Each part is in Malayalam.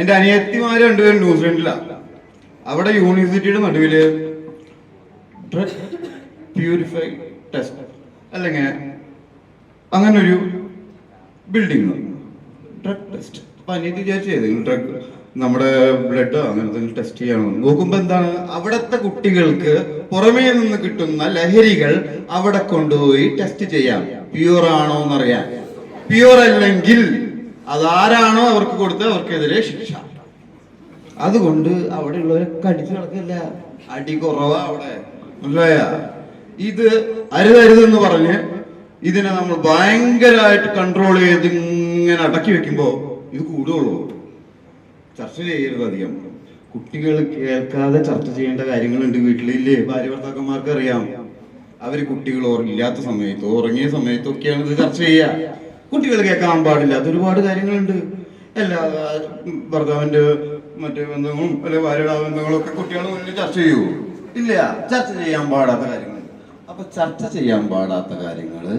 എന്റെ അനിയത്തിമാര് രണ്ടുപേരും ന്യൂസിലൻഡിലാണ്. അവിടെ യൂണിവേഴ്സിറ്റിയുടെ നടുവില് ഡ്രഗ് പ്യൂരിഫൈ ടെസ്റ്റ് അല്ലെങ്കിൽ അങ്ങനെ ഒരു ബിൽഡിംഗ് ഡ്രഗ് ടെസ്റ്റ്. അപ്പൊ അനിയത്തി വിചാരിച്ചു ഏതെങ്കിലും ഡ്രഗ് നമ്മുടെ ബ്ലഡ് അങ്ങനത്തെ ടെസ്റ്റ് ചെയ്യണം. നോക്കുമ്പോ എന്താണ്, അവിടത്തെ കുട്ടികൾക്ക് പുറമേ നിന്ന് കിട്ടുന്ന ലഹരികൾ അവിടെ കൊണ്ടുപോയി ടെസ്റ്റ് ചെയ്യാം, പ്യൂർ ആണോ എന്നറിയാൻ. പ്യൂർ അല്ലെങ്കിൽ അതാരാണോ അവർക്ക് കൊടുത്ത് അവർക്കെതിരെ ശിക്ഷ. അതുകൊണ്ട് അവിടെയുള്ളവരൊക്കെ അടിച്ചു നടക്കില്ല, അടി കുറവാ അവിടെ. മനസ്സിലായ? ഇത് അരുതരുതെന്ന് പറഞ്ഞ് ഇതിനെ നമ്മൾ ഭയങ്കരമായിട്ട് കൺട്രോൾ ചെയ്ത് ഇങ്ങനെ അടക്കി വെക്കുമ്പോ ഇത് കൂടുകയുള്ളൂ. ചർച്ച ചെയ്യരുത് അധികം. കുട്ടികൾ കേൾക്കാതെ ചർച്ച ചെയ്യേണ്ട കാര്യങ്ങളുണ്ട് വീട്ടിലില്ലേ? ഭാര്യ ഭർത്താക്കന്മാർക്ക് അറിയാം. അവര് കുട്ടികൾ ഇല്ലാത്ത സമയത്തോ ഉറങ്ങിയ സമയത്തോ ഒക്കെയാണ് ഇത് ചർച്ച ചെയ്യുക. കുട്ടികൾ കേൾക്കാൻ പാടില്ലാത്ത ഒരുപാട് കാര്യങ്ങളുണ്ട്. എല്ലാ ഭർത്താവിന്റെ മറ്റു ബന്ധങ്ങളും അല്ലെ ഭാര്യയുടെ ബന്ധങ്ങളും ഒക്കെ കുട്ടികളുടെ മുന്നിൽ ചർച്ച ചെയ്യൂ? ഇല്ല. ചർച്ച ചെയ്യാൻ പാടാത്ത കാര്യങ്ങൾ. അപ്പൊ ചർച്ച ചെയ്യാൻ പാടാത്ത കാര്യങ്ങള്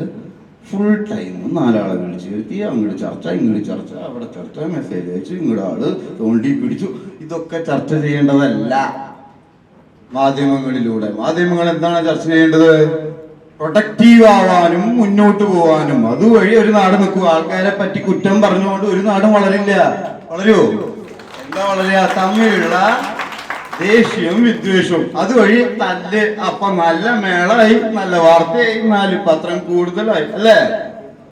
ഫുൾ ടൈം നാലാളെ വിളിച്ച് വരുത്തി അങ്ങോട്ട് ചർച്ച, ഇങ്ങോട്ട് ചർച്ച, അവിടെ ചർച്ച, മെസ്സേജ് അയച്ചു, ഇങ്ങോട്ട് ആള് തോണ്ടി പിടിച്ചു. ഇതൊക്കെ ചർച്ച ചെയ്യേണ്ടതല്ല മാധ്യമങ്ങളിലൂടെ. മാധ്യമങ്ങൾ എന്താണ് ചർച്ച ചെയ്യേണ്ടത്? പ്രൊഡക്റ്റീവ് ആവാനും മുന്നോട്ട് പോവാനും. അതുവഴി ഒരു നാട് നിൽക്കും. ആൾക്കാരെ പറ്റി കുറ്റം പറഞ്ഞുകൊണ്ട് ഒരു നാടും വളരില്ല. വളരുമോ? എന്താ വളരുക? തമ്മിലുള്ള ദേഷ്യവും വിദ്വേഷവും. അതുവഴി തല്ല്. അപ്പൊ നല്ല മേളായി, നല്ല വാർത്തയായി, 4 പത്രം കൂടുതലായി, അല്ലേ?